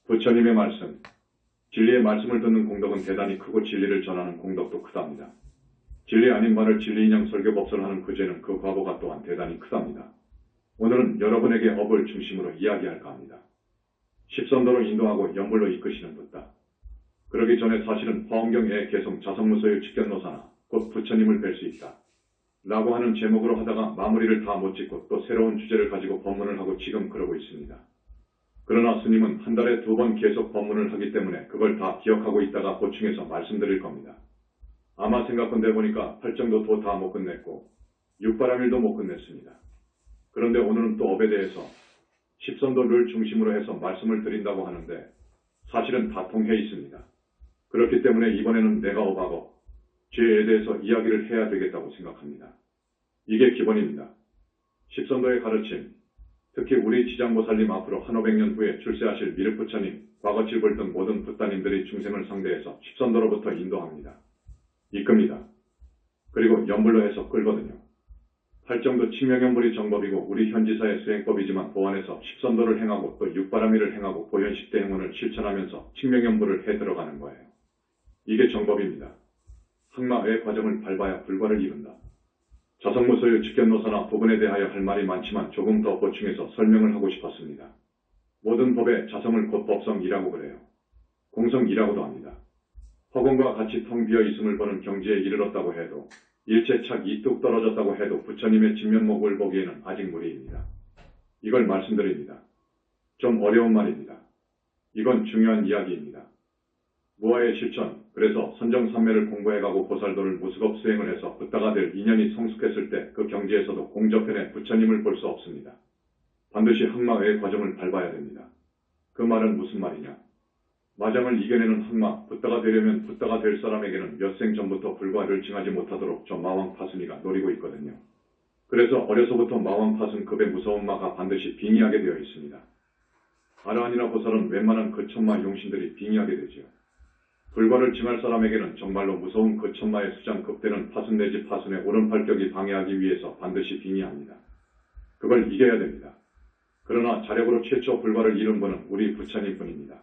부처님의 말씀, 진리의 말씀을 듣는 공덕은 대단히 크고 진리를 전하는 공덕도 크답니다. 진리 아닌 말을 진리인양 설교법설 하는 그 죄는 그 과보가 또한 대단히 크답니다. 오늘은 여러분에게 업을 중심으로 이야기할까 합니다. 십선도로 인도하고 연불로 이끄시는 붓다. 그러기 전에 사실은 화엄경에 계속 자성무소유 직견노사나 곧 부처님을 뵐 수 있다. 라고 하는 제목으로 하다가 마무리를 다 못 짓고 또 새로운 주제를 가지고 법문을 하고 지금 그러고 있습니다. 그러나 스님은 한 달에 2번 계속 법문을 하기 때문에 그걸 다 기억하고 있다가 보충해서 말씀드릴 겁니다. 아마 생각건대 보니까 8정도 도 다 못 끝냈고 6바라밀도 못 끝냈습니다. 그런데 오늘은 또 업에 대해서 십선도를 중심으로 해서 말씀을 드린다고 하는데 사실은 다 통해 있습니다. 그렇기 때문에 이번에는 내가 업하고 죄에 대해서 이야기를 해야 되겠다고 생각합니다. 이게 기본입니다. 십선도의 가르침, 특히 우리 지장보살님 앞으로 한 500년 후에 출세하실 미륵부처님, 과거 칠불 등 모든 붓다님들이 중생을 상대해서 십선도로부터 인도합니다. 이끕니다. 그리고 연불로 해서 끌거든요. 팔정도 칙명연불이 정법이고 우리 현지사의 수행법이지만 보완해서 십선도를 행하고 또 육바라밀을 행하고 보현식대 행운을 실천하면서 칙명연불을 해 들어가는 거예요. 이게 정법입니다. 항마의 과정을 밟아야 불과를 이룬다. 자성무소유 직견노사나 부분에 대하여 할 말이 많지만 조금 더 보충해서 설명을 하고 싶었습니다. 모든 법에 자성을 곧 법성이라고 그래요. 공성이라고도 합니다. 허공과 같이 텅 비어 있음을 보는 경지에 이르렀다고 해도 일체 착이 뚝 떨어졌다고 해도 부처님의 진면목을 보기에는 아직 무리입니다. 이걸 말씀드립니다. 좀 어려운 말입니다. 이건 중요한 이야기입니다. 무아의 실천, 그래서 선정삼매를 공부해가고 보살도를 무수겁 수행을 해서 붓다가 될 인연이 성숙했을 때 그 경지에서도 공저편에 부처님을 볼 수 없습니다. 반드시 항마의 과정을 밟아야 됩니다. 그 말은 무슨 말이냐? 마장을 이겨내는 항마, 붓다가 되려면 붓다가 될 사람에게는 몇 생 전부터 불과를 징하지 못하도록 저 마왕파순이가 노리고 있거든요. 그래서 어려서부터 마왕파순급의 무서운 마가 반드시 빙의하게 되어 있습니다. 아라한이나 보살은 웬만한 그 천마 용신들이 빙의하게 되지요. 불과를 징할 사람에게는 정말로 무서운 그 천마의 수장급되는 파순 내지 파순의 오른팔격이 방해하기 위해서 반드시 빙의합니다. 그걸 이겨야 됩니다. 그러나 자력으로 최초 불과를 이룬 분은 우리 부처님뿐입니다.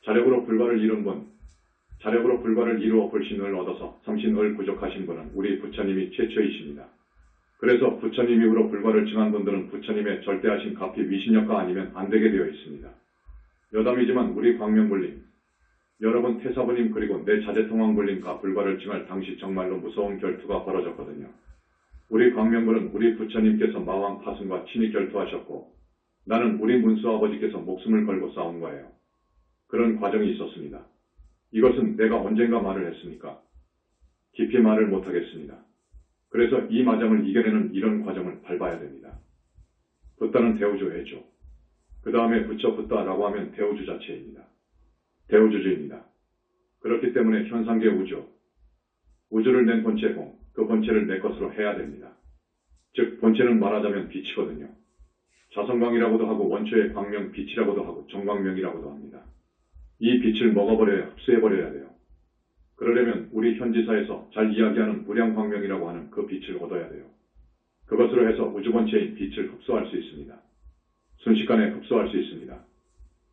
자력으로 불과를 이룬 분, 자력으로 불과를 이루어 불신을 얻어서 삼신을 부족하신 분은 우리 부처님이 최초이십니다. 그래서 부처님 이후로 불과를 징한 분들은 부처님의 절대하신 가피 위신력가 아니면 안 되게 되어 있습니다. 여담이지만 우리 광명불림, 여러분 태사부님 그리고 내 자제통왕불림과 불과를 징할 당시 정말로 무서운 결투가 벌어졌거든요. 우리 광명불은 우리 부처님께서 마왕 파순과 친히 결투하셨고 나는 우리 문수아버지께서 목숨을 걸고 싸운 거예요. 그런 과정이 있었습니다. 이것은 내가 언젠가 말을 했습니까? 깊이 말을 못하겠습니다. 그래서 이 마장을 이겨내는 이런 과정을 밟아야 됩니다. 붓다는 대우주 해죠. 그 다음에 부처 붓다라고 하면 대우주 자체입니다. 대우주주입니다. 그렇기 때문에 현상계 우주, 우주를 낸 본체공, 그 본체를 내 것으로 해야 됩니다. 즉 본체는 말하자면 빛이거든요. 자성광이라고도 하고 원초의 광명 빛이라고도 하고 정광명이라고도 합니다. 이 빛을 먹어버려야 흡수해버려야 돼요. 그러려면 우리 현지사에서 잘 이야기하는 무량광명이라고 하는 그 빛을 얻어야 돼요. 그것으로 해서 우주본체인 빛을 흡수할 수 있습니다. 순식간에 흡수할 수 있습니다.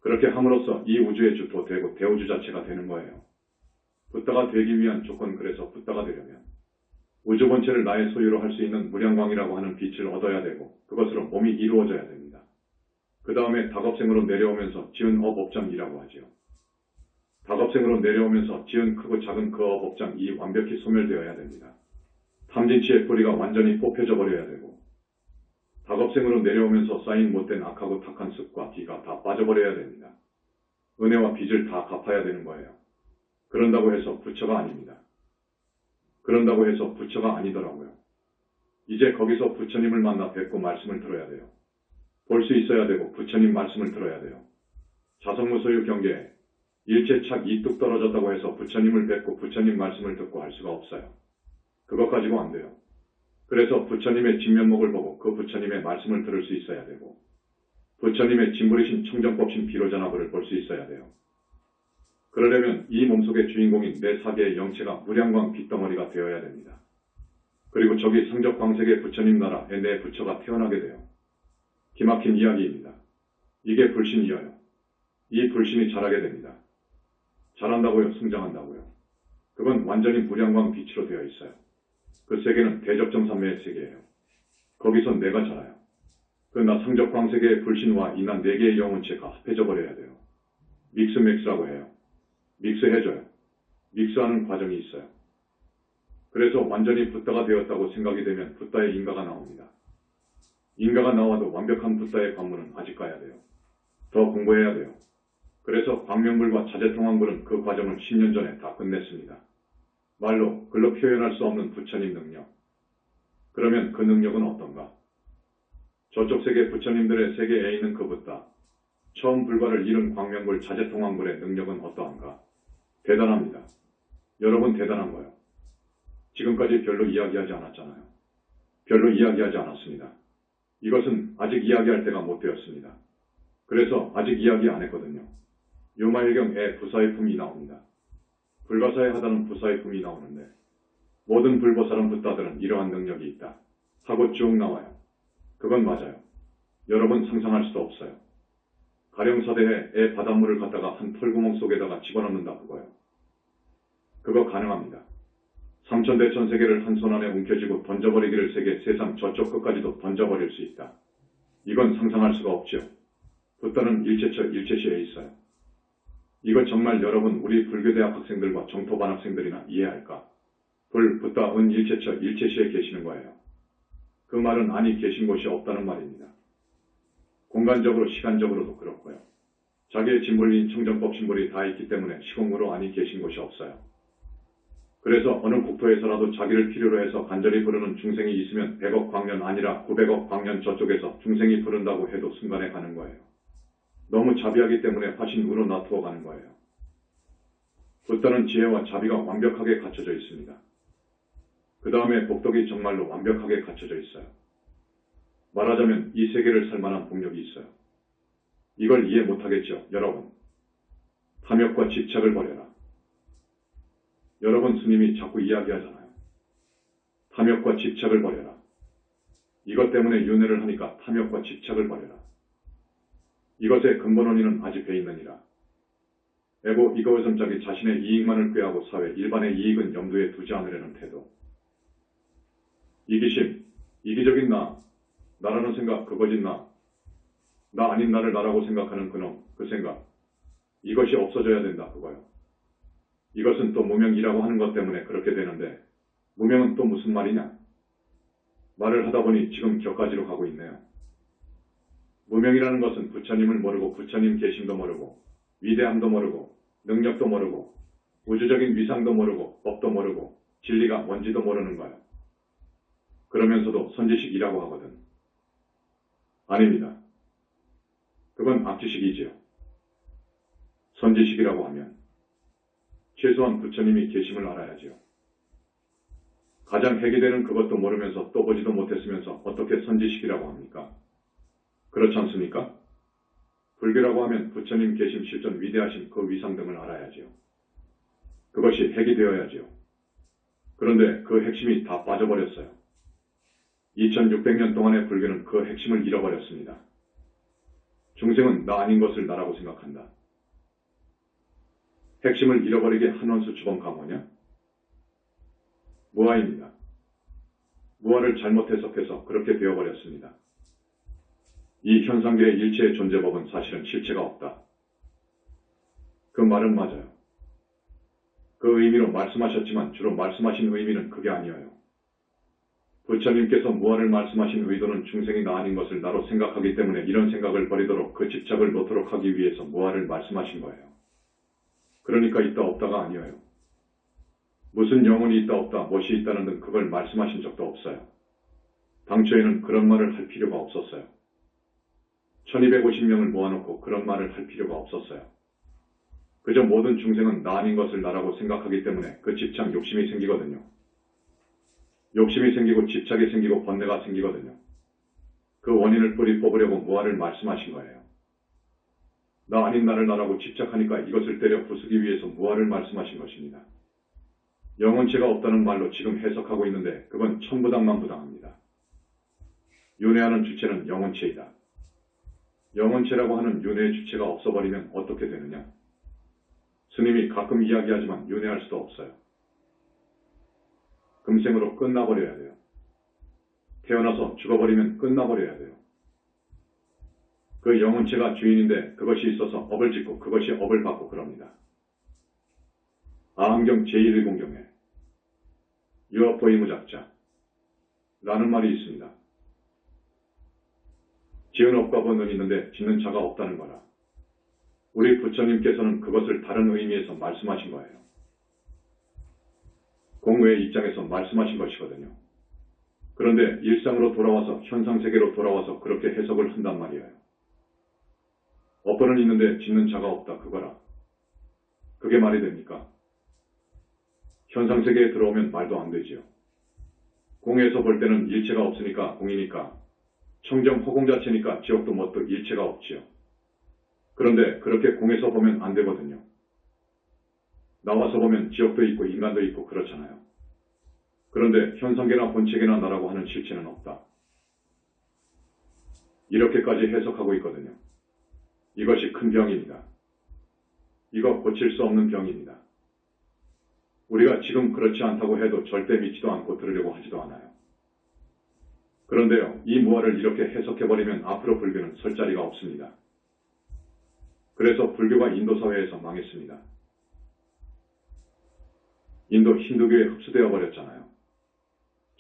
그렇게 함으로써 이 우주의 주도 되고 대우주 자체가 되는 거예요. 붓다가 되기 위한 조건 그래서 붓다가 되려면 우주본체를 나의 소유로 할 수 있는 무량광이라고 하는 빛을 얻어야 되고 그것으로 몸이 이루어져야 됩니다. 그 다음에 다겁생으로 내려오면서 지은 업업장이라고 하지요. 다겁생으로 내려오면서 지은 크고 작은 그 업업장이 완벽히 소멸되어야 됩니다. 탐진치의 뿌리가 완전히 뽑혀져 버려야 되고 다겁생으로 내려오면서 쌓인 못된 악하고 탁한 습과 기가 다 빠져버려야 됩니다. 은혜와 빚을 다 갚아야 되는 거예요. 그런다고 해서 부처가 아닙니다. 그런다고 해서 부처가 아니더라고요. 이제 거기서 부처님을 만나 뵙고 말씀을 들어야 돼요. 볼 수 있어야 되고 부처님 말씀을 들어야 돼요. 자성무소유 경계에 일체착 이뚝 떨어졌다고 해서 부처님을 뵙고 부처님 말씀을 듣고 할 수가 없어요. 그것 가지고 안 돼요. 그래서 부처님의 진면목을 보고 그 부처님의 말씀을 들을 수 있어야 되고 부처님의 진부리신 청정법신 비로전화부를 볼 수 있어야 돼요. 그러려면 이 몸속의 주인공인 내 사계의 영체가 무량광 빛덩어리가 되어야 됩니다. 그리고 저기 성적광색의 부처님 나라에 내 부처가 태어나게 돼요. 기막힌 이야기입니다. 이게 불신이어요. 이 불신이 자라게 됩니다. 자란다고요? 성장한다고요? 그건 완전히 불양광 빛으로 되어 있어요. 그 세계는 대접정산매의 세계예요. 거기서 내가 자라요. 그 나상적 광세계의 불신과 인한 네 개의 영혼체가 합해져 버려야 돼요. 믹스맥스라고 해요. 믹스해줘요. 믹스하는 과정이 있어요. 그래서 완전히 붓다가 되었다고 생각이 되면 붓다의 인가가 나옵니다. 인가가 나와도 완벽한 붓다의 관문은 아직 가야 돼요. 더 공부해야 돼요. 그래서 광명불과 자재통황불은 그 과정을 10년 전에 다 끝냈습니다. 말로, 글로 표현할 수 없는 부처님 능력. 그러면 그 능력은 어떤가? 저쪽 세계 부처님들의 세계에 있는 그 붓다, 처음 불과를 이룬 광명불 자재통황불의 능력은 어떠한가? 대단합니다. 여러분 대단한 거요. 지금까지 별로 이야기하지 않았잖아요. 별로 이야기하지 않았습니다. 이것은 아직 이야기할 때가 못 되었습니다. 그래서 아직 이야기 안 했거든요. 요마일경에 부사의품이 나옵니다. 불가사의 하다는 부사의품이 나오는데 모든 불보살은 붓다들은 이러한 능력이 있다 하고 쭉 나와요. 그건 맞아요. 여러분 상상할 수도 없어요. 가령사대에 애 바닷물을 갖다가 한 털구멍 속에다가 집어넣는다 그거요. 그거 가능합니다. 삼천대천 세계를 한 손 안에 움켜쥐고 던져버리기를 세계 세상 저쪽 끝까지도 던져버릴 수 있다. 이건 상상할 수가 없죠. 붓다는 일체처 일체시에 있어요. 이거 정말 여러분 우리 불교대학 학생들과 정토반 학생들이나 이해할까? 붓다, 은 일체처 일체시에 계시는 거예요. 그 말은 아니 계신 곳이 없다는 말입니다. 공간적으로 시간적으로도 그렇고요. 자기의 진불인 청정법 신불이 다 있기 때문에 시공으로 아니 계신 곳이 없어요. 그래서 어느 국토에서라도 자기를 필요로 해서 간절히 부르는 중생이 있으면 100억 광년 아니라 900억 광년 저쪽에서 중생이 부른다고 해도 순간에 가는 거예요. 너무 자비하기 때문에 화신으로 놔두어 가는 거예요. 붓다는 지혜와 자비가 완벽하게 갖춰져 있습니다. 그 다음에 복덕이 정말로 완벽하게 갖춰져 있어요. 말하자면 이 세계를 살만한 복력이 있어요. 이걸 이해 못하겠죠, 여러분. 탐욕과 집착을 버려라. 여러분 스님이 자꾸 이야기하잖아요. 탐욕과 집착을 버려라. 이것 때문에 윤회를 하니까 탐욕과 집착을 버려라. 이것의 근본 원인은 아직 배 있느니라. 에고 이거의선짝이 자신의 이익만을 꾀하고 사회 일반의 이익은 염두에 두지 않으려는 태도. 이기심, 이기적인 나, 나라는 생각, 그 거짓 나 아닌 나를 나라고 생각하는 그놈, 그 생각. 이것이 없어져야 된다, 그거요. 이것은 또 무명이라고 하는 것 때문에 그렇게 되는데 무명은 또 무슨 말이냐? 말을 하다 보니 지금 격가지로 가고 있네요. 무명이라는 것은 부처님을 모르고 부처님 계심도 모르고 위대함도 모르고 능력도 모르고 우주적인 위상도 모르고 법도 모르고 진리가 뭔지도 모르는 거예요. 그러면서도 선지식이라고 하거든. 아닙니다. 그건 악지식이지요. 선지식이라고 하면 최소한 부처님이 계심을 알아야지요. 가장 핵이 되는 그것도 모르면서 또 보지도 못했으면서 어떻게 선지식이라고 합니까? 그렇지 않습니까? 불교라고 하면 부처님 계심 실존 위대하신 그 위상 등을 알아야지요. 그것이 핵이 되어야지요. 그런데 그 핵심이 다 빠져버렸어요. 2600년 동안의 불교는 그 핵심을 잃어버렸습니다. 중생은 나 아닌 것을 나라고 생각한다. 핵심을 잃어버리게 한원수 주범 강호냐? 무아입니다. 무아를 잘못 해석해서 그렇게 되어버렸습니다. 이 현상계의 일체의 존재법은 사실은 실체가 없다. 그 말은 맞아요. 그 의미로 말씀하셨지만 주로 말씀하신 의미는 그게 아니에요. 부처님께서 무아를 말씀하신 의도는 중생이 나 아닌 것을 나로 생각하기 때문에 이런 생각을 버리도록 그 집착을 놓도록 하기 위해서 무아를 말씀하신 거예요. 그러니까 있다 없다가 아니에요. 무슨 영혼이 있다 없다 무엇이 있다는 등 그걸 말씀하신 적도 없어요. 당초에는 그런 말을 할 필요가 없었어요. 1250명을 모아놓고 그런 말을 할 필요가 없었어요. 그저 모든 중생은 나 아닌 것을 나라고 생각하기 때문에 그 집착 욕심이 생기거든요. 욕심이 생기고 집착이 생기고 번뇌가 생기거든요. 그 원인을 뿌리 뽑으려고 무아를 말씀하신 거예요. 나 아닌 나를 나라고 집착하니까 이것을 때려 부수기 위해서 무아를 말씀하신 것입니다. 영혼체가 없다는 말로 지금 해석하고 있는데 그건 천부당만 부당합니다. 윤회하는 주체는 영혼체이다. 영혼체라고 하는 윤회의 주체가 없어버리면 어떻게 되느냐? 스님이 가끔 이야기하지만 윤회할 수도 없어요. 금생으로 끝나버려야 돼요. 태어나서 죽어버리면 끝나버려야 돼요. 그 영혼체가 주인인데 그것이 있어서 업을 짓고 그것이 업을 받고 그럽니다. 아함경 제1공경에 유업보이무작자 라는 말이 있습니다. 지은 업과 본은 있는데 짓는 자가 없다는 거라. 우리 부처님께서는 그것을 다른 의미에서 말씀하신 거예요. 공의의 입장에서 말씀하신 것이거든요. 그런데 일상으로 돌아와서 현상세계로 돌아와서 그렇게 해석을 한단 말이에요. 업보는 있는데 짓는 자가 없다 그거라. 그게 말이 됩니까? 현상세계에 들어오면 말도 안 되지요. 공에서 볼 때는 일체가 없으니까 공이니까 청정 허공 자체니까 지옥도 뭣도 일체가 없지요. 그런데 그렇게 공에서 보면 안 되거든요. 나와서 보면 지옥도 있고 인간도 있고 그렇잖아요. 그런데 현상계나 본체계나 나라고 하는 실체는 없다. 이렇게까지 해석하고 있거든요. 이것이 큰 병입니다. 이거 고칠 수 없는 병입니다. 우리가 지금 그렇지 않다고 해도 절대 믿지도 않고 들으려고 하지도 않아요. 그런데요, 이 무화를 이렇게 해석해버리면 앞으로 불교는 설 자리가 없습니다. 그래서 불교가 인도 사회에서 망했습니다. 인도 힌두교에 흡수되어 버렸잖아요.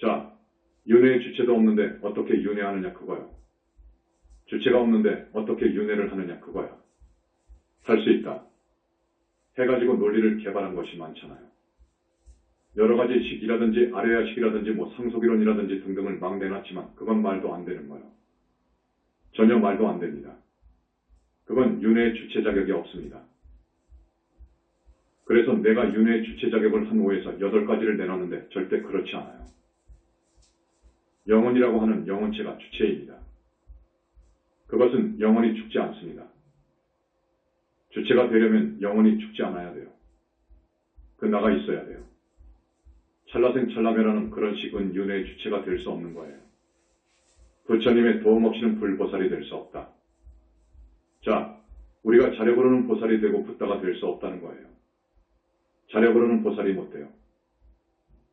자, 윤회의 주체도 없는데 어떻게 윤회하느냐 그거요. 주체가 없는데 어떻게 윤회를 하느냐 그거야. 할 수 있다. 해가지고 논리를 개발한 것이 많잖아요. 여러 가지 식이라든지 아래야식이라든지 상속이론이라든지 등등을 막 내놨지만 그건 말도 안 되는 거예요. 전혀 말도 안 됩니다. 그건 윤회의 주체 자격이 없습니다. 그래서 내가 윤회의 주체 자격을 한 5에서 8가지를 내놨는데 절대 그렇지 않아요. 영혼이라고 하는 영혼체가 주체입니다. 그것은 영혼이 죽지 않습니다. 주체가 되려면 영혼이 죽지 않아야 돼요. 그 나가 있어야 돼요. 찰나생 찰나멸하는 그런 식은 윤회의 주체가 될 수 없는 거예요. 부처님의 도움 없이는 불보살이 될 수 없다. 자, 우리가 자력으로는 보살이 되고 붓다가 될 수 없다는 거예요. 자력으로는 보살이 못 돼요.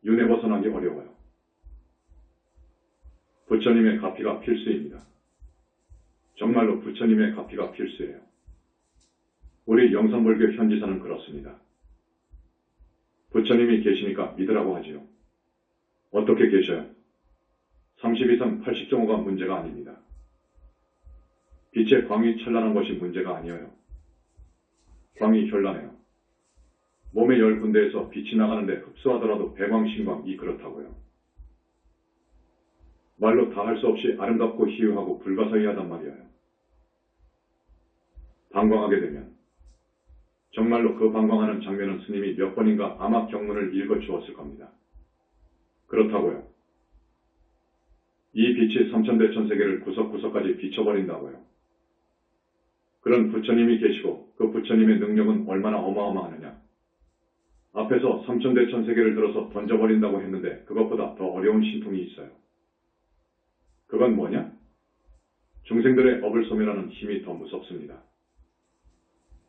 윤회 벗어나기 어려워요. 부처님의 가피가 필수입니다. 정말로 부처님의 가피가 필수예요. 우리 영산불교 현지사는 그렇습니다. 부처님이 계시니까 믿으라고 하지요. 어떻게 계셔요? 30 이상 80정호가 문제가 아닙니다. 빛의 광이 찬란한 것이 문제가 아니에요. 광이 현란해요. 몸의 10군데에서 빛이 나가는데 흡수하더라도 배광신광이 그렇다고요. 말로 다 할 수 없이 아름답고 희유하고 불가사의하단 말이에요. 방광하게 되면 정말로 그 방광하는 장면은 스님이 몇 번인가 아마 경문을 읽어주었을 겁니다. 그렇다고요. 이 빛이 삼천대천세계를 구석구석까지 비춰버린다고요. 그런 부처님이 계시고 그 부처님의 능력은 얼마나 어마어마하느냐. 앞에서 삼천대천세계를 들어서 던져버린다고 했는데 그것보다 더 어려운 신통이 있어요. 그건 뭐냐? 중생들의 업을 소멸하는 힘이 더 무섭습니다.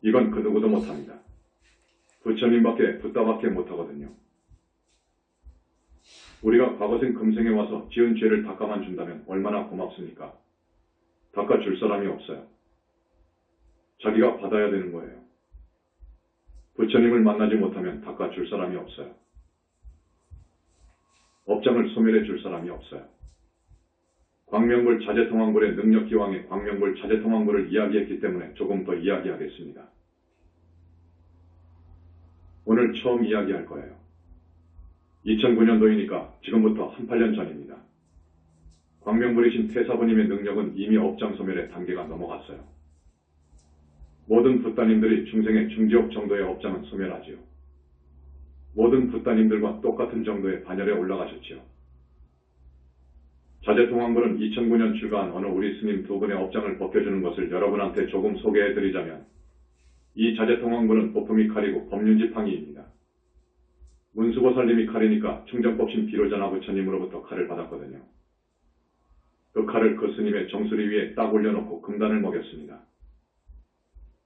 이건 그 누구도 못합니다. 부처님밖에 붓다밖에 못하거든요. 우리가 과거생 금생에 와서 지은 죄를 닦아만 준다면 얼마나 고맙습니까? 닦아줄 사람이 없어요. 자기가 받아야 되는 거예요. 부처님을 만나지 못하면 닦아줄 사람이 없어요. 업장을 소멸해 줄 사람이 없어요. 광명불 자제통왕불의 능력기왕의 광명불 자제통왕불을 이야기했기 때문에 조금 더 이야기하겠습니다. 오늘 처음 이야기할 거예요. 2009년도이니까 지금부터 한 8년 전입니다. 광명불이신 태사부님의 능력은 이미 업장 소멸의 단계가 넘어갔어요. 모든 붓다님들이 중생의 중지옥 정도의 업장은 소멸하지요. 모든 붓다님들과 똑같은 정도의 반열에 올라가셨지요. 자제통왕불은 2009년 출가한 어느 우리 스님 두 분의 업장을 벗겨주는 것을 여러분한테 조금 소개해드리자면 이 자제통왕불은 보품이 칼이고 법륜지팡이입니다. 문수보살님이 칼이니까 충정법신 비로자나 부처님으로부터 칼을 받았거든요. 그 칼을 그 스님의 정수리 위에 딱 올려놓고 금단을 먹였습니다.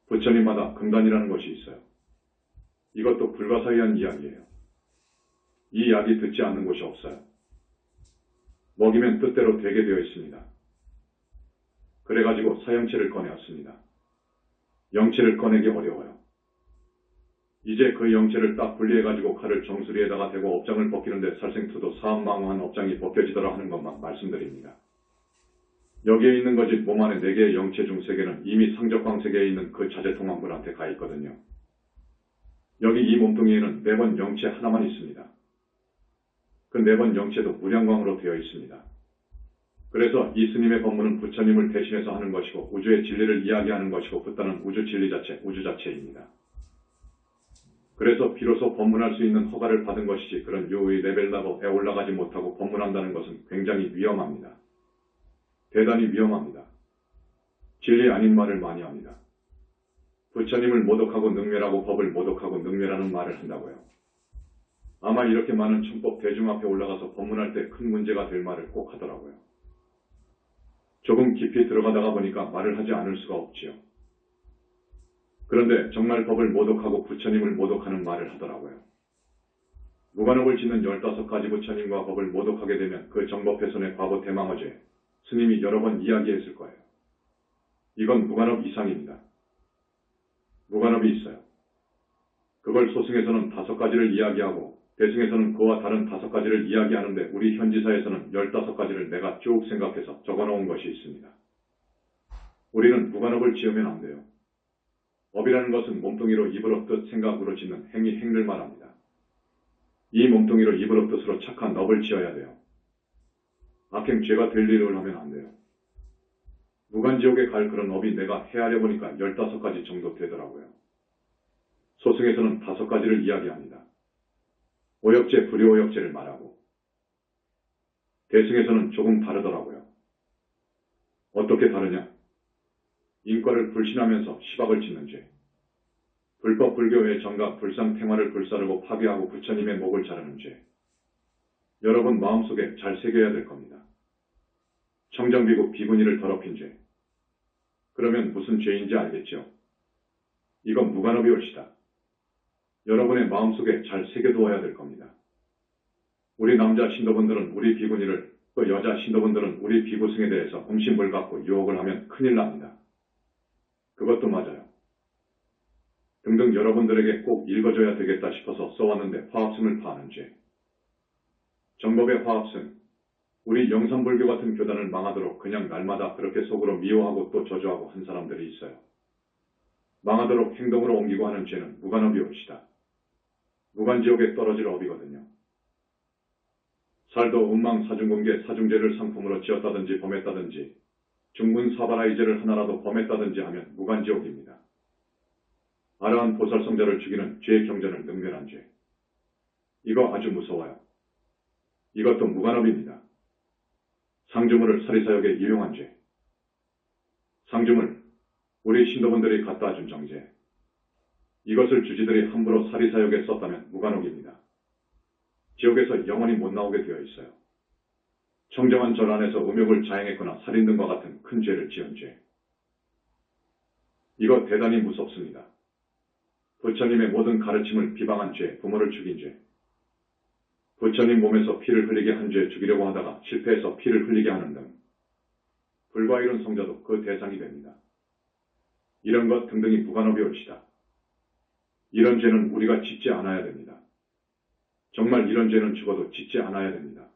부처님마다 금단이라는 것이 있어요. 이것도 불가사의한 이야기예요. 이 약이 듣지 않는 곳이 없어요. 먹이면 뜻대로 되게 되어 있습니다. 그래가지고 사형체를 꺼내었습니다. 영체를 꺼내기 어려워요. 이제 그 영체를 딱 분리해가지고 칼을 정수리에다가 대고 업장을 벗기는데 살생투도 사암망후한 업장이 벗겨지더라 하는 것만 말씀드립니다. 여기에 있는 것이 몸 안에 4개의 영체 중 3개는 이미 상적광 세계에 있는 그 자재통합물한테 가 있거든요. 여기 이 몸뚱이에는 4번 영체 하나만 있습니다. 그 4번 영체도 무량광으로 되어 있습니다. 그래서 이 스님의 법문은 부처님을 대신해서 하는 것이고 우주의 진리를 이야기하는 것이고 붓다는 우주 진리 자체, 우주 자체입니다. 그래서 비로소 법문할 수 있는 허가를 받은 것이지 그런 요의 레벨라고에 올라가지 못하고 법문한다는 것은 굉장히 위험합니다. 대단히 위험합니다. 진리 아닌 말을 많이 합니다. 부처님을 모독하고 능멸하고 법을 모독하고 능멸하는 말을 한다고요. 아마 이렇게 많은 천법 대중 앞에 올라가서 법문할 때 큰 문제가 될 말을 꼭 하더라고요. 조금 깊이 들어가다가 보니까 말을 하지 않을 수가 없지요. 그런데 정말 법을 모독하고 부처님을 모독하는 말을 하더라고요. 무관업을 짓는 15가지 부처님과 법을 모독하게 되면 그 정법훼손의 과거 대망어제 스님이 여러 번 이야기했을 거예요. 이건 무관업 이상입니다. 무관업이 있어요. 그걸 소승에서는 5가지를 이야기하고 대승에서는 그와 다른 5가지를 이야기하는데 우리 현지사에서는 15가지를 내가 쭉 생각해서 적어놓은 것이 있습니다. 우리는 무관업을 지으면 안 돼요. 업이라는 것은 몸뚱이로 입으로 뜻 생각으로 짓는 행위를 말합니다. 이 몸뚱이로 입으로 뜻으로 착한 업을 지어야 돼요. 악행 죄가 될 일을 하면 안 돼요. 무간지옥에 갈 그런 업이 내가 헤아려 보니까 15가지 정도 되더라고요. 소승에서는 5가지를 이야기합니다. 오역제, 불효오역제를 말하고 대승에서는 조금 다르더라고요. 어떻게 다르냐? 인과를 불신하면서 시박을 짓는 죄, 불법 불교의 정각 불상탱화를 불사르고 파괴하고 부처님의 목을 자르는 죄, 여러분 마음속에 잘 새겨야 될 겁니다. 청정비구 비구니를 더럽힌 죄. 그러면 무슨 죄인지 알겠죠? 이건 무관업이 옳시다. 여러분의 마음속에 잘 새겨두어야 될 겁니다. 우리 남자 신도분들은 우리 비구니를, 또 여자 신도분들은 우리 비구승에 대해서 음식물 갖고 유혹을 하면 큰일 납니다. 그것도 맞아요. 등등 여러분들에게 꼭 읽어줘야 되겠다 싶어서 써왔는데 화합승을 파하는 죄. 정법의 화합승. 우리 영산불교 같은 교단을 망하도록 그냥 날마다 그렇게 속으로 미워하고 또 저주하고 한 사람들이 있어요. 망하도록 행동으로 옮기고 하는 죄는 무관업이 옳시다. 무간지옥에 떨어질 업이거든요. 살도 음망 사중공개 사중죄를 상품으로 지었다든지 범했다든지 중문사바라이죄를 하나라도 범했다든지 하면 무간지옥입니다. 아라한 보살성자를 죽이는 죄의 경전을 능멸한 죄. 이거 아주 무서워요. 이것도 무관업입니다. 상주물을 사리사욕에 이용한 죄. 상주물, 우리 신도분들이 갖다 준 정제. 이것을 주지들이 함부로 사리사욕에 썼다면 무관옥입니다. 지옥에서 영원히 못 나오게 되어 있어요. 청정한 절 안에서 음욕을 자행했거나 살인 등과 같은 큰 죄를 지은 죄. 이거 대단히 무섭습니다. 부처님의 모든 가르침을 비방한 죄, 부모를 죽인 죄. 부처님 몸에서 피를 흘리게 한 죄 죽이려고 하다가 실패해서 피를 흘리게 하는 등 불과이룬 성자도 그 대상이 됩니다. 이런 것 등등이 무관업이 옳시다. 이런 죄는 우리가 짓지 않아야 됩니다. 정말 이런 죄는 죽어도 짓지 않아야 됩니다.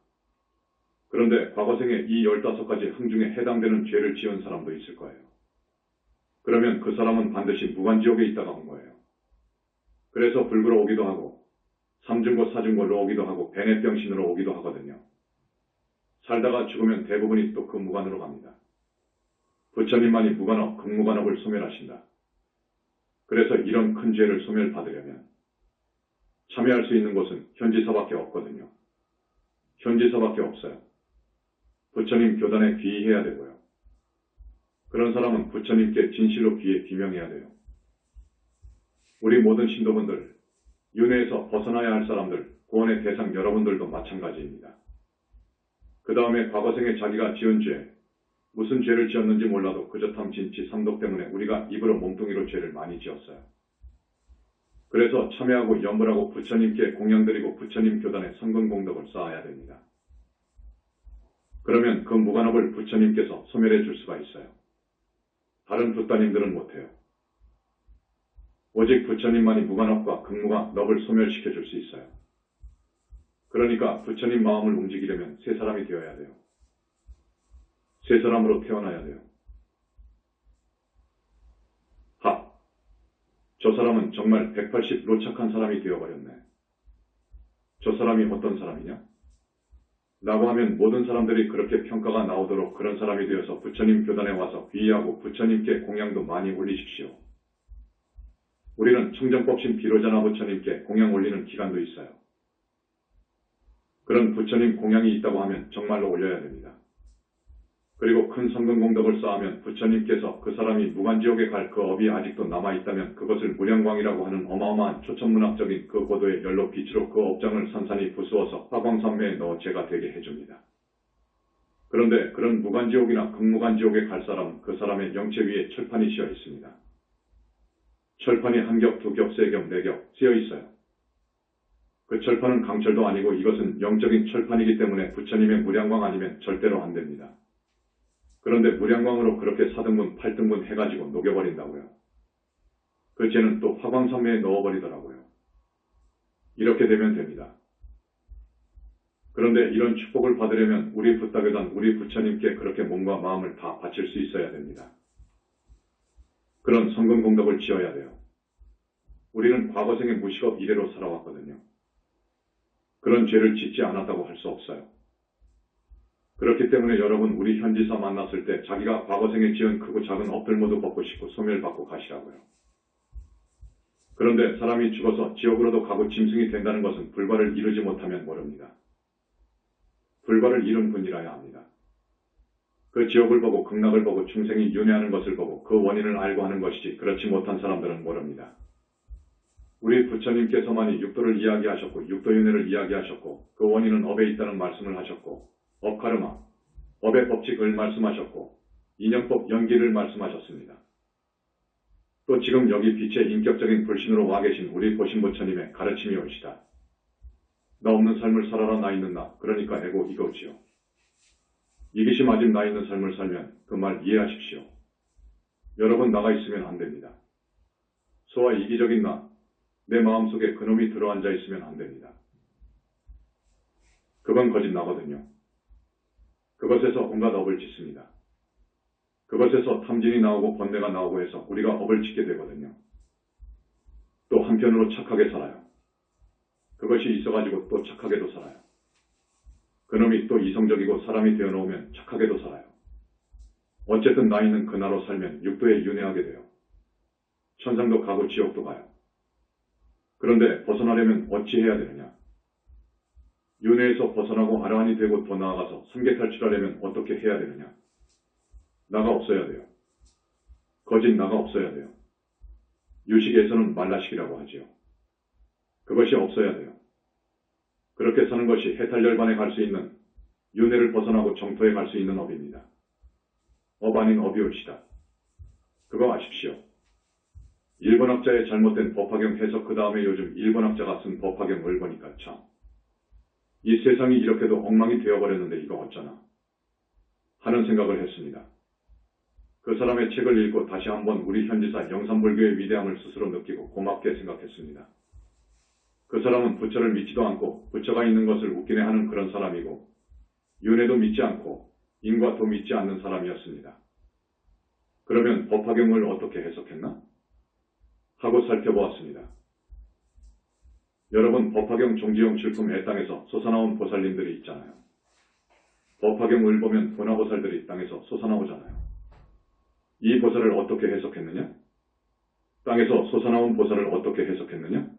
그런데 과거생에 이 15가지 항 중에 해당되는 죄를 지은 사람도 있을 거예요. 그러면 그 사람은 반드시 무간지옥에 있다가 온 거예요. 그래서 불구로 오기도 하고 삼중고 사중고로 오기도 하고 뱅해병신으로 오기도 하거든요. 살다가 죽으면 대부분이 또 그 무관으로 갑니다. 부처님만이 무관업, 극무관업을 소멸하신다. 그래서 이런 큰 죄를 소멸받으려면 참여할 수 있는 곳은 현지사밖에 없거든요. 현지사밖에 없어요. 부처님 교단에 귀의해야 되고요. 그런 사람은 부처님께 진실로 귀에 비명해야 돼요. 우리 모든 신도분들, 윤회에서 벗어나야 할 사람들, 구원의 대상 여러분들도 마찬가지입니다. 그 다음에 과거생에 자기가 지은 죄, 무슨 죄를 지었는지 몰라도 그저탐 진치 삼독 때문에 우리가 입으로 몸뚱이로 죄를 많이 지었어요. 그래서 참회하고 염불하고 부처님께 공양드리고 부처님 교단에 성근공덕을 쌓아야 됩니다. 그러면 그 무관업을 부처님께서 소멸해 줄 수가 있어요. 다른 부따님들은 못해요. 오직 부처님만이 무관업과 극무관업을 소멸시켜 줄 수 있어요. 그러니까 부처님 마음을 움직이려면 새 사람이 되어야 돼요. 새 사람으로 태어나야 돼요. 저 사람은 정말 180로 착한 사람이 되어버렸네. 저 사람이 어떤 사람이냐? 라고 하면 모든 사람들이 그렇게 평가가 나오도록 그런 사람이 되어서 부처님 교단에 와서 귀의하고 부처님께 공양도 많이 올리십시오. 우리는 청정법신 비로자나 부처님께 공양 올리는 기간도 있어요. 그런 부처님 공양이 있다고 하면 정말로 올려야 됩니다. 그리고 큰 성근공덕을 쌓으면 부처님께서 그 사람이 무간지옥에 갈 그 업이 아직도 남아있다면 그것을 무량광이라고 하는 어마어마한 초천문학적인 그 고도의 연로 빛으로 그 업장을 산산히 부수어서 화광산매에 넣어 제가 되게 해줍니다. 그런데 그런 무간지옥이나 극무간지옥에 갈 사람은 그 사람의 영체 위에 철판이 씌어 있습니다. 철판이 한 겹, 두 겹, 세 겹, 네 겹 씌어 있어요. 그 철판은 강철도 아니고 이것은 영적인 철판이기 때문에 부처님의 무량광 아니면 절대로 안 됩니다. 그런데 무량광으로 그렇게 4등분, 8등분 해가지고 녹여버린다고요. 그 죄는 또 화광산매에 넣어버리더라고요. 이렇게 되면 됩니다. 그런데 이런 축복을 받으려면 우리 부따교단, 우리 부처님께 그렇게 몸과 마음을 다 바칠 수 있어야 됩니다. 그런 성근공덕을 지어야 돼요. 우리는 과거생에 무식업 이래로 살아왔거든요. 그런 죄를 짓지 않았다고 할 수 없어요. 그렇기 때문에 여러분 우리 현지사 만났을 때 자기가 과거생에 지은 크고 작은 업들 모두 벗고 싶고 소멸받고 가시라고요. 그런데 사람이 죽어서 지옥으로도 가고 짐승이 된다는 것은 불발을 이루지 못하면 모릅니다. 불발을 이룬 분이라야 합니다. 그 지옥을 보고 극락을 보고 중생이 윤회하는 것을 보고 그 원인을 알고 하는 것이지 그렇지 못한 사람들은 모릅니다. 우리 부처님께서만이 육도를 이야기하셨고 육도윤회를 이야기하셨고 그 원인은 업에 있다는 말씀을 하셨고 업카르마, 업의 법칙을 말씀하셨고 인연법 연기를 말씀하셨습니다. 또 지금 여기 빛의 인격적인 불신으로 와 계신 우리 보신부처님의 가르침이 옳시다. 나 없는 삶을 살아라 나 있는 나, 그러니까 에고 이거지요. 이기심 아집 나 있는 삶을 살면 그 말 이해하십시오. 여러분 나가 있으면 안 됩니다. 소와 이기적인 나, 내 마음속에 그놈이 들어앉아 있으면 안 됩니다. 그건 거짓 나거든요. 그것에서 온갖 업을 짓습니다. 그것에서 탐진이 나오고 번뇌가 나오고 해서 우리가 업을 짓게 되거든요. 또 한편으로 착하게 살아요. 그것이 있어가지고 또 착하게도 살아요. 그놈이 또 이성적이고 사람이 되어놓으면 착하게도 살아요. 어쨌든 나 있는 그 나로 살면 육도에 윤회하게 돼요. 천상도 가고 지옥도 가요. 그런데 벗어나려면 어찌 해야 되느냐? 윤회에서 벗어나고 아라한이 되고 더 나아가서 삼계 탈출하려면 어떻게 해야 되느냐? 나가 없어야 돼요. 거짓 나가 없어야 돼요. 유식에서는 말라식이라고 하지요. 그것이 없어야 돼요. 그렇게 사는 것이 해탈열반에 갈 수 있는, 윤회를 벗어나고 정토에 갈 수 있는 업입니다. 업 아닌 업이 옳시다. 그거 아십시오. 일본학자의 잘못된 법화경 해석 그 다음에 요즘 일본학자가 쓴 법화경을 보니까 참. 이 세상이 이렇게도 엉망이 되어버렸는데 이거 어쩌나 하는 생각을 했습니다. 그 사람의 책을 읽고 다시 한번 우리 현지사 영산불교의 위대함을 스스로 느끼고 고맙게 생각했습니다. 그 사람은 부처를 믿지도 않고 부처가 있는 것을 웃기네 하는 그런 사람이고 윤회도 믿지 않고 인과도 믿지 않는 사람이었습니다. 그러면 법화경을 어떻게 해석했나? 하고 살펴보았습니다. 여러분 법화경 종지용 질품 애땅에서 솟아나온 보살님들이 있잖아요. 법화경을 보면 도나보살들이 땅에서 솟아나오잖아요. 이 보살을 어떻게 해석했느냐? 땅에서 솟아나온 보살을 어떻게 해석했느냐?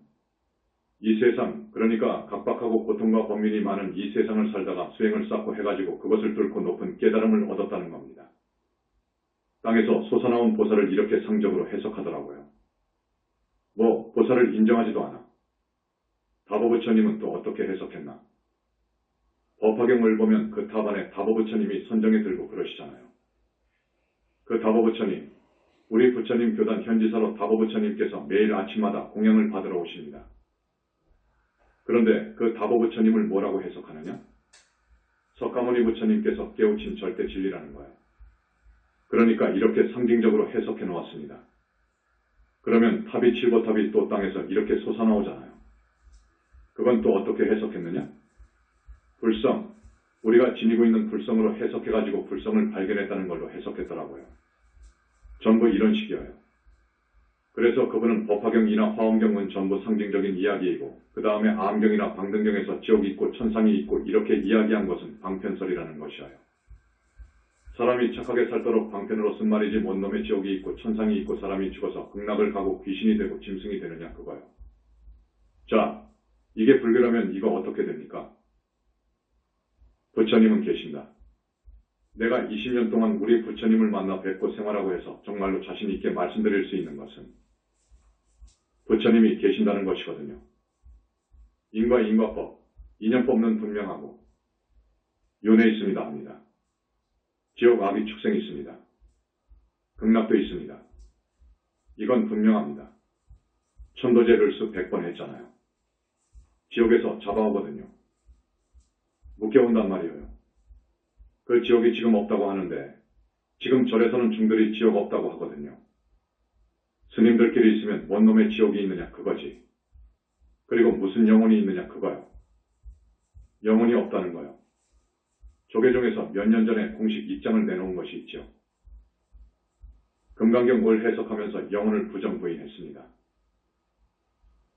이 세상, 그러니까 각박하고 고통과 번민이 많은 이 세상을 살다가 수행을 쌓고 해가지고 그것을 뚫고 높은 깨달음을 얻었다는 겁니다. 땅에서 솟아나온 보살을 이렇게 상적으로 해석하더라고요. 뭐 보살을 인정하지도 않아. 다보부처님은 또 어떻게 해석했나? 법화경을 보면 그 탑 안에 다보부처님이 선정에 들고 그러시잖아요. 그 다보 부처님, 우리 부처님 교단 현지사로 다보 부처님께서 매일 아침마다 공양을 받으러 오십니다. 그런데 그 다보 부처님을 뭐라고 해석하느냐? 석가모니 부처님께서 깨우친 절대 진리라는 거예요. 그러니까 이렇게 상징적으로 해석해 놓았습니다. 그러면 탑이 칠보탑이 또 땅에서 이렇게 솟아나오잖아요. 그건 또 어떻게 해석했느냐? 불성, 우리가 지니고 있는 불성으로 해석해가지고 불성을 발견했다는 걸로 해석했더라고요. 전부 이런 식이에요. 그래서 그분은 법화경이나 화엄경은 전부 상징적인 이야기이고 그 다음에 암경이나 방등경에서 지옥이 있고 천상이 있고 이렇게 이야기한 것은 방편설이라는 것이에요. 사람이 착하게 살도록 방편으로 쓴 말이지 뭔 놈의 지옥이 있고 천상이 있고 사람이 죽어서 극락을 가고 귀신이 되고 짐승이 되느냐 그거요. 자, 이게 불교라면 이거 어떻게 됩니까? 부처님은 계신다. 내가 20년 동안 우리 부처님을 만나 뵙고 생활하고 해서 정말로 자신 있게 말씀드릴 수 있는 것은 부처님이 계신다는 것이거든요. 인과 인과법, 인연법은 분명하고 윤회 있습니다 합니다. 지옥 악이 축생이 있습니다. 극락도 있습니다. 이건 분명합니다. 천도제를 수 100번 했잖아요. 지옥에서 잡아오거든요. 묶여온단 말이에요. 그 지옥이 지금 없다고 하는데 지금 절에서는 중들이 지옥 없다고 하거든요. 스님들끼리 있으면 원놈의 지옥이 있느냐 그거지. 그리고 무슨 영혼이 있느냐 그거요. 영혼이 없다는 거요. 조계종에서 몇 년 전에 공식 입장을 내놓은 것이 있죠. 금강경 을 해석하면서 영혼을 부정 부인했습니다.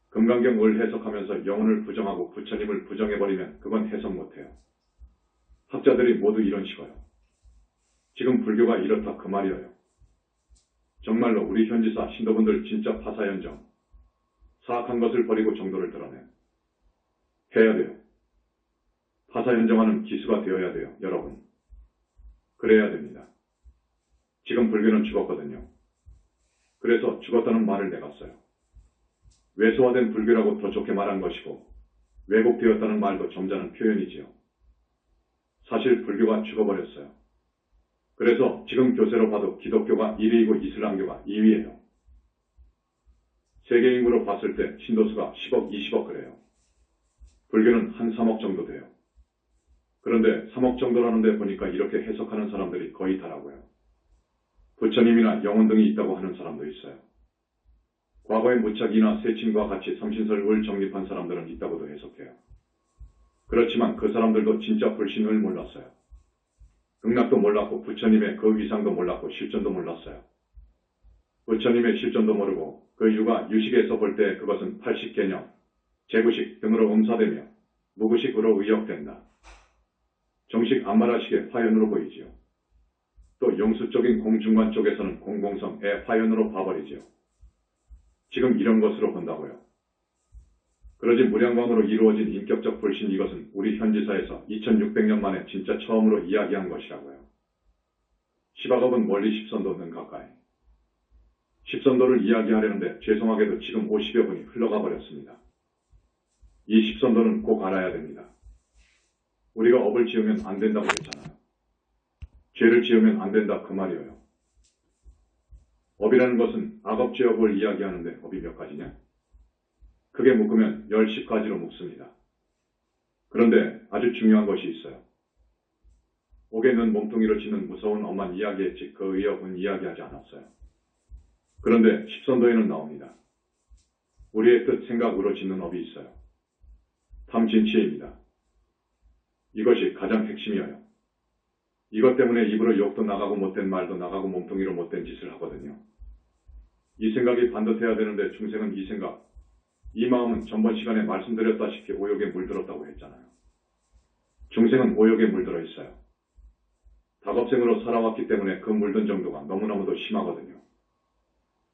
금강경 을 해석하면서 영혼을 부정하고 부처님을 부정해버리면 그건 해석 못해요. 학자들이 모두 이런 식어요. 지금 불교가 이렇다 그 말이에요. 정말로 우리 현지사 신도분들 진짜 파사연정, 사악한 것을 버리고 정도를 드러내 해야 돼요. 파사연정하는 기수가 되어야 돼요. 여러분. 그래야 됩니다. 지금 불교는 죽었거든요. 그래서 죽었다는 말을 내가 써요. 외소화된 불교라고 더 좋게 말한 것이고 왜곡되었다는 말도 점잖은 표현이지요. 사실 불교가 죽어버렸어요. 그래서 지금 교세로 봐도 기독교가 1위이고 이슬람교가 2위예요. 세계 인구로 봤을 때 신도수가 10억, 20억 그래요. 불교는 한 3억 정도 돼요. 그런데 3억 정도라는데 보니까 이렇게 해석하는 사람들이 거의 다라고요. 부처님이나 영혼 등이 있다고 하는 사람도 있어요. 과거에 무착이나 세친과 같이 삼신설을 정립한 사람들은 있다고도 해석해요. 그렇지만 그 사람들도 진짜 불신을 몰랐어요. 극락도 몰랐고 부처님의 그 위상도 몰랐고 실존도 몰랐어요. 부처님의 실존도 모르고 그 유가 유식에서 볼 때 그것은 80개념, 제구식 등으로 음사되며 무구식으로 의역된다. 정식 안마라식의 화연으로 보이지요. 또 용수적인 공중관 쪽에서는 공공성의 화연으로 봐버리지요. 지금 이런 것으로 본다고요. 그러지 무량광으로 이루어진 인격적 불신 이것은 우리 현지사에서 2600년 만에 진짜 처음으로 이야기한 것이라고요. 시바겁은 멀리 십선도는 가까이. 십선도를 이야기하려는데 죄송하게도 지금 50여 분이 흘러가 버렸습니다. 이 십선도는 꼭 알아야 됩니다. 우리가 업을 지으면 안 된다고 했잖아요. 죄를 지으면 안 된다 그 말이에요. 업이라는 것은 악업죄업을 이야기하는데 업이 몇 가지냐? 크게 묶으면 10가지로 묶습니다. 그런데 아주 중요한 것이 있어요. 옥에 넣은 몸뚱이를 짓는 무서운 업만 이야기했지 그 의업은 이야기하지 않았어요. 그런데 십선도에는 나옵니다. 우리의 뜻 생각으로 짓는 업이 있어요. 탐진치입니다. 이것이 가장 핵심이에요. 이것 때문에 입으로 욕도 나가고 못된 말도 나가고 몸뚱이로 못된 짓을 하거든요. 이 생각이 반듯해야 되는데 중생은 이 생각, 이 마음은 전번 시간에 말씀드렸다시피 오욕에 물들었다고 했잖아요. 중생은 오욕에 물들어 있어요. 다겁생으로 살아왔기 때문에 그 물든 정도가 너무너무도 심하거든요.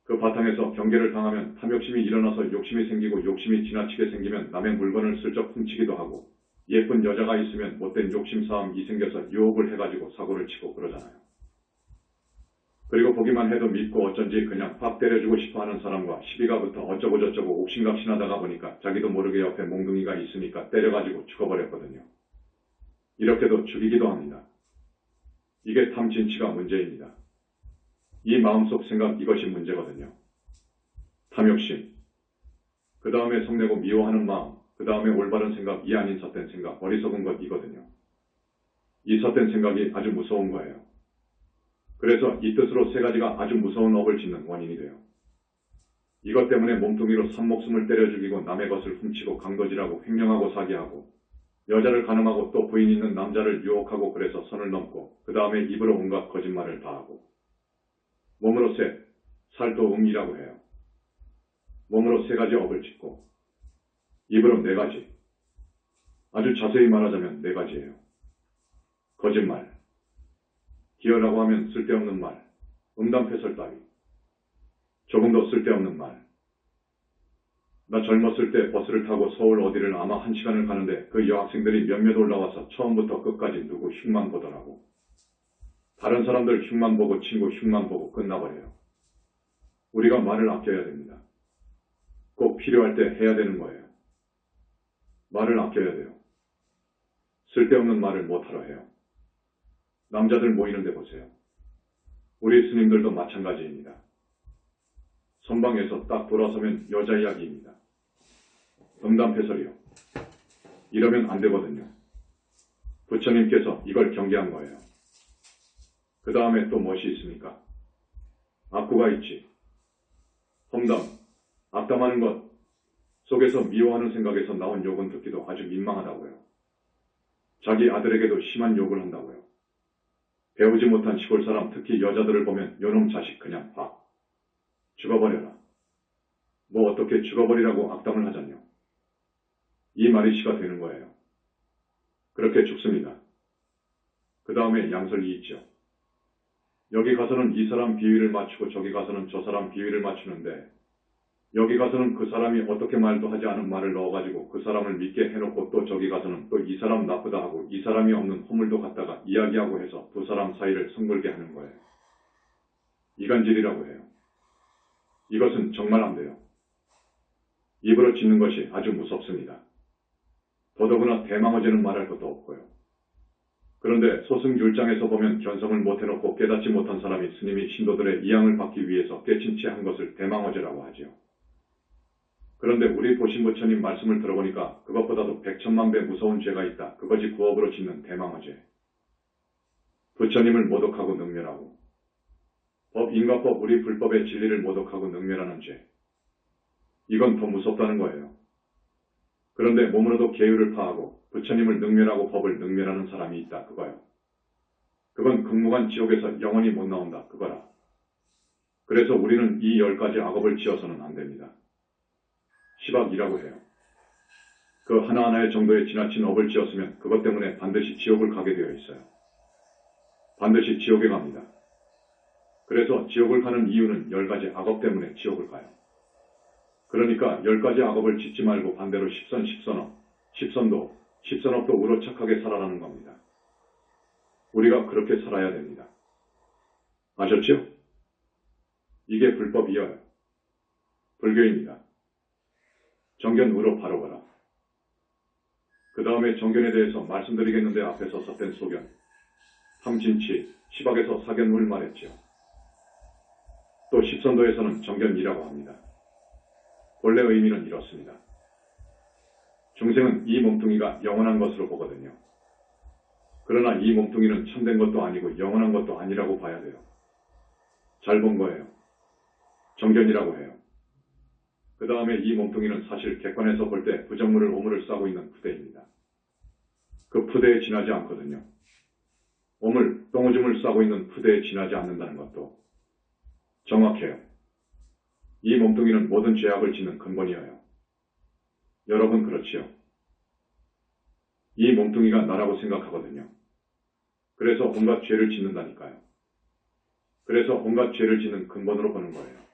그 바탕에서 경계를 당하면 탐욕심이 일어나서 욕심이 생기고 욕심이 지나치게 생기면 남의 물건을 슬쩍 훔치기도 하고 예쁜 여자가 있으면 못된 욕심 싸움이 생겨서 유혹을 해가지고 사고를 치고 그러잖아요. 그리고 보기만 해도 믿고 어쩐지 그냥 확 때려주고 싶어하는 사람과 시비가부터 어쩌고 저쩌고 옥신각신하다가 보니까 자기도 모르게 옆에 몽둥이가 있으니까 때려가지고 죽어버렸거든요. 이렇게도 죽이기도 합니다. 이게 탐진치가 문제입니다. 이 마음속 생각 이것이 문제거든요. 탐욕심, 그 다음에 성내고 미워하는 마음, 그 다음에 올바른 생각, 이 아닌 삿된 생각, 어리석은 것 이거든요. 이 삿된 생각이 아주 무서운 거예요. 그래서 이 뜻으로 세 가지가 아주 무서운 업을 짓는 원인이 돼요. 이것 때문에 몸뚱이로 산목숨을 때려 죽이고 남의 것을 훔치고 강도질하고 횡령하고 사기하고 여자를 가늠하고 또 부인 있는 남자를 유혹하고 그래서 선을 넘고 그 다음에 입으로 온갖 거짓말을 다 하고 몸으로 셋, 살도 음이라고 해요. 몸으로 세 가지 업을 짓고 입으로 네 가지, 아주 자세히 말하자면 네 가지예요. 거짓말, 기어라고 하면 쓸데없는 말, 음담패설 따위, 조금도 쓸데없는 말. 나 젊었을 때 버스를 타고 서울 어디를 아마 1시간을 가는데 그 여학생들이 몇몇 올라와서 처음부터 끝까지 누구 흉만 보더라고. 다른 사람들 흉만 보고 친구 흉만 보고 끝나버려요. 우리가 말을 아껴야 됩니다. 꼭 필요할 때 해야 되는 거예요. 말을 아껴야 돼요. 쓸데없는 말을 못하러 해요. 남자들 모이는 데 보세요. 우리 스님들도 마찬가지입니다. 선방에서 딱 돌아서면 여자 이야기입니다. 음담패설이요. 이러면 안 되거든요. 부처님께서 이걸 경계한 거예요. 그 다음에 또 무엇이 있습니까? 악구가 있지. 험담, 악담하는 것 속에서 미워하는 생각에서 나온 욕은 듣기도 아주 민망하다고요. 자기 아들에게도 심한 욕을 한다고요. 배우지 못한 시골 사람, 특히 여자들을 보면 요놈 자식 그냥 확 죽어버려라. 뭐 어떻게 죽어버리라고 악담을 하잖요. 이 말이 시가 되는 거예요. 그렇게 죽습니다. 그 다음에 양설이 있죠. 여기 가서는 이 사람 비위를 맞추고 저기 가서는 저 사람 비위를 맞추는데 여기 가서는 그 사람이 어떻게 말도 하지 않은 말을 넣어가지고 그 사람을 믿게 해놓고 또 저기 가서는 또 이 사람 나쁘다 하고 이 사람이 없는 허물도 갖다가 이야기하고 해서 두 사람 사이를 성글게 하는 거예요. 이간질이라고 해요. 이것은 정말 안 돼요. 입으로 짓는 것이 아주 무섭습니다. 더더구나 대망어제는 말할 것도 없고요. 그런데 소승율장에서 보면 견성을 못해놓고 깨닫지 못한 사람이 스님이 신도들의 이양을 받기 위해서 깨친 채 한 것을 대망어제라고 하지요. 그런데 우리 보신부처님 말씀을 들어보니까 그것보다도 백천만 배 무서운 죄가 있다. 그것이 구업으로 짓는 대망어제. 부처님을 모독하고 능멸하고 법, 인과법, 우리 불법의 진리를 모독하고 능멸하는 죄. 이건 더 무섭다는 거예요. 그런데 몸으로도 계율을 파하고 부처님을 능멸하고 법을 능멸하는 사람이 있다. 그거요. 그건 극무관 지옥에서 영원히 못 나온다. 그거라. 그래서 우리는 이 10가지 악업을 지어서는 안 됩니다. 시박이라고 해요. 그 하나하나의 정도의 지나친 업을 지었으면 그것 때문에 반드시 지옥을 가게 되어 있어요. 반드시 지옥에 갑니다. 그래서 지옥을 가는 이유는 10가지 악업 때문에 지옥을 가요. 그러니까 10가지 악업을 짓지 말고 반대로 십선도, 십선업도 우로착하게 살아라는 겁니다. 우리가 그렇게 살아야 됩니다. 아셨죠? 이게 불법이어요. 불교입니다. 정견으로 바로 가라. 그 다음에 정견에 대해서 말씀드리겠는데 앞에서 삿된 소견, 탐진치, 시박에서 사견을 말했죠. 또 십선도에서는 정견이라고 합니다. 본래 의미는 이렇습니다. 중생은 이 몸뚱이가 영원한 것으로 보거든요. 그러나 이 몸뚱이는 참된 것도 아니고 영원한 것도 아니라고 봐야 돼요. 잘 본 거예요. 정견이라고 해요. 그 다음에 이 몸뚱이는 사실 객관에서 볼 때 부정물을 오물을 싸고 있는 푸대입니다. 그 푸대에 지나지 않거든요. 오물, 똥오줌을 싸고 있는 푸대에 지나지 않는다는 것도 정확해요. 이 몸뚱이는 모든 죄악을 짓는 근본이어요. 여러분 그렇지요? 이 몸뚱이가 나라고 생각하거든요. 그래서 온갖 죄를 짓는다니까요. 그래서 온갖 죄를 짓는 근본으로 보는 거예요.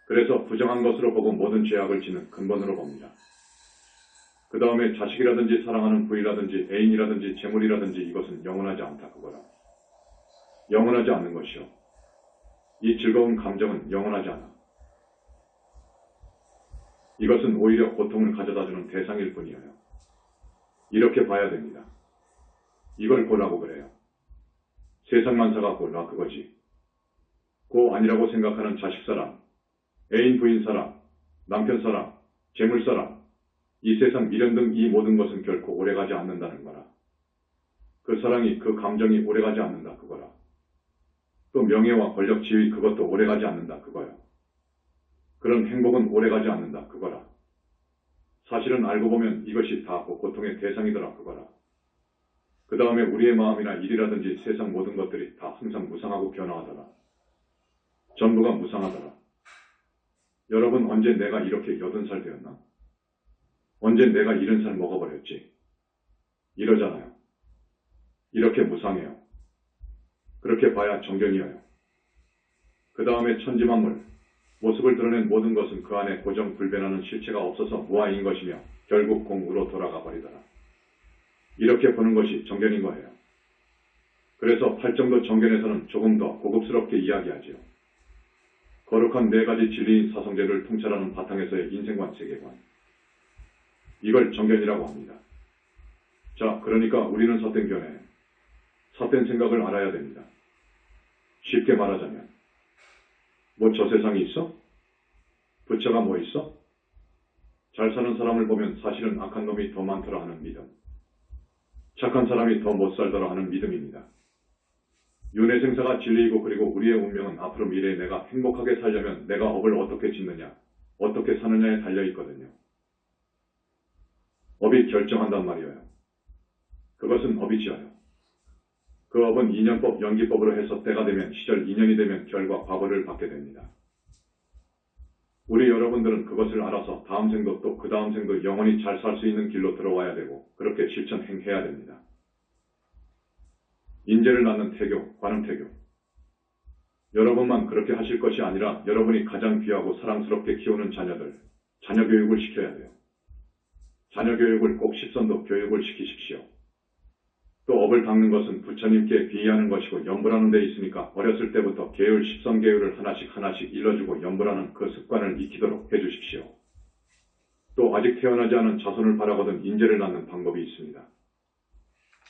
그래서 부정한 것으로 보고 모든 죄악을 짓는 근본으로 봅니다. 그 다음에 자식이라든지 사랑하는 부이라든지 애인이라든지 재물이라든지 이것은 영원하지 않다 그거라. 영원하지 않는 것이요. 이 즐거운 감정은 영원하지 않아. 이것은 오히려 고통을 가져다주는 대상일 뿐이에요. 이렇게 봐야 됩니다. 이걸 고라고 그래요. 세상만사가 고라 그거지. 고 아니라고 생각하는 자식 사랑, 애인 부인 사랑, 남편 사랑, 재물 사랑, 이 세상 미련 등 이 모든 것은 결코 오래가지 않는다는 거라. 그 사랑이, 그 감정이 오래가지 않는다 그거라. 또 명예와 권력, 지위 그것도 오래가지 않는다 그거야. 그런 행복은 오래가지 않는다 그거라. 사실은 알고 보면 이것이 다 고통의 대상이더라 그거라. 그 다음에 우리의 마음이나 일이라든지 세상 모든 것들이 다 항상 무상하고 변화하더라. 전부가 무상하더라. 여러분 언제 내가 이렇게 80살 되었나? 언제 내가 70살 먹어버렸지? 이러잖아요. 이렇게 무상해요. 그렇게 봐야 정견이어요. 그 다음에 천지만물, 모습을 드러낸 모든 것은 그 안에 고정 불변하는 실체가 없어서 무아인 것이며 결국 공으로 돌아가 버리더라. 이렇게 보는 것이 정견인 거예요. 그래서 팔정도 정견에서는 조금 더 고급스럽게 이야기하지요. 거룩한 4가지 진리인 사성제를 통찰하는 바탕에서의 인생관 세계관. 이걸 정견이라고 합니다. 자, 그러니까 우리는 삿된 견해, 삿된 생각을 알아야 됩니다. 쉽게 말하자면 뭐 저 세상이 있어? 부처가 뭐 있어? 잘 사는 사람을 보면 사실은 악한 놈이 더 많더라 하는 믿음. 착한 사람이 더 못 살더라 하는 믿음입니다. 윤회생사가 진리이고 그리고 우리의 운명은 앞으로 미래에 내가 행복하게 살려면 내가 업을 어떻게 짓느냐, 어떻게 사느냐에 달려있거든요. 업이 결정한단 말이에요. 그것은 업이 지어요. 그 업은 인연법, 연기법으로 해서 때가 되면 시절 인연이 되면 결과 과보를 받게 됩니다. 우리 여러분들은 그것을 알아서 다음 생도 또 그 다음 생도 영원히 잘 살 수 있는 길로 들어와야 되고 그렇게 실천행해야 됩니다. 인재를 낳는 태교, 관음태교. 여러분만 그렇게 하실 것이 아니라 여러분이 가장 귀하고 사랑스럽게 키우는 자녀들, 자녀 교육을 시켜야 돼요. 자녀 교육을 꼭 십선도 교육을 시키십시오. 또 업을 닦는 것은 부처님께 비의하는 것이고 연불하는 데 있으니까 어렸을 때부터 계율, 십선계율을 하나씩 일러주고 연불하는 그 습관을 익히도록 해주십시오. 또 아직 태어나지 않은 자손을 바라거든 인재를 낳는 방법이 있습니다.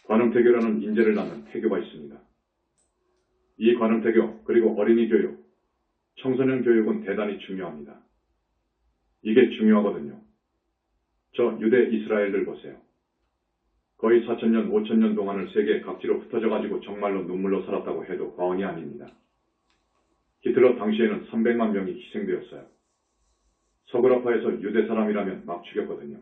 관음태교라는 인재를 낳는 태교가 있습니다. 이 관음태교 그리고 어린이 교육, 청소년 교육은 대단히 중요합니다. 이게 중요하거든요. 저 유대 이스라엘들 보세요. 거의 4,000년, 5,000년 동안을 세계 각지로 흩어져가지고 정말로 눈물로 살았다고 해도 과언이 아닙니다. 히틀러 당시에는 300만 명이 희생되었어요. 서구라파에서 유대 사람이라면 막 죽였거든요.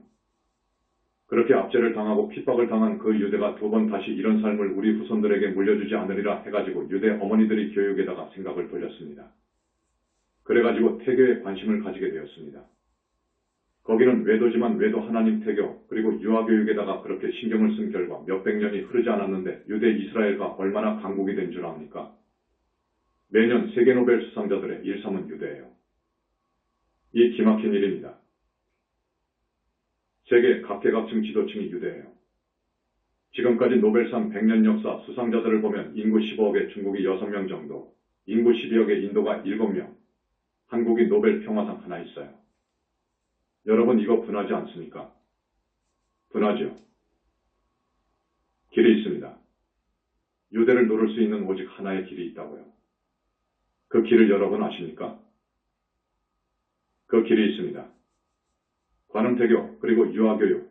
그렇게 압제를 당하고 핍박을 당한 그 유대가 2번 다시 이런 삶을 우리 후손들에게 물려주지 않으리라 해가지고 유대 어머니들이 교육에다가 생각을 돌렸습니다. 그래가지고 태교에 관심을 가지게 되었습니다. 거기는 외도지만 외도 하나님 태교 그리고 유아교육에다가 그렇게 신경을 쓴 결과 몇백 년이 흐르지 않았는데 유대 이스라엘과 얼마나 강국이 된 줄 압니까? 매년 세계 노벨 수상자들의 1, 3은 유대예요. 이 기막힌 일입니다. 세계 각계각층 지도층이 유대예요. 지금까지 노벨상 100년 역사 수상자들을 보면 인구 15억의 중국이 6명 정도, 인구 12억의 인도가 7명, 한국이 노벨 평화상 하나 있어요. 여러분 이거 분하지 않습니까? 분하죠. 길이 있습니다. 유대를 누를 수 있는 오직 하나의 길이 있다고요. 그 길을 여러분 아십니까? 그 길이 있습니다. 관음태교 그리고 유아교육,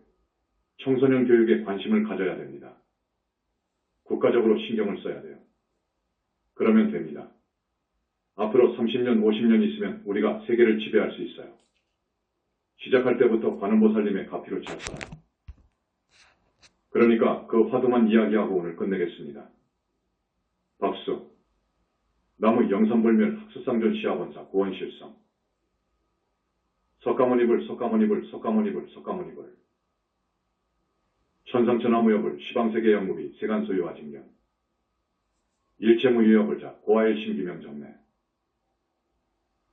청소년 교육에 관심을 가져야 됩니다. 국가적으로 신경을 써야 돼요. 그러면 됩니다. 앞으로 30년, 50년 있으면 우리가 세계를 지배할 수 있어요. 시작할 때부터 관음보살님의 가피로 잘 살아요. 그러니까 그 화두만 이야기하고 오늘 끝내겠습니다. 박수. 나무 영산불멸 학수상전 시아본사 고원실성. 석가모니불 석가모니불 석가모니불 석가모니불. 천상천하무여불 시방세계 영무비 세간소유와 징견. 일체무유여불자 고아일 신기명정매.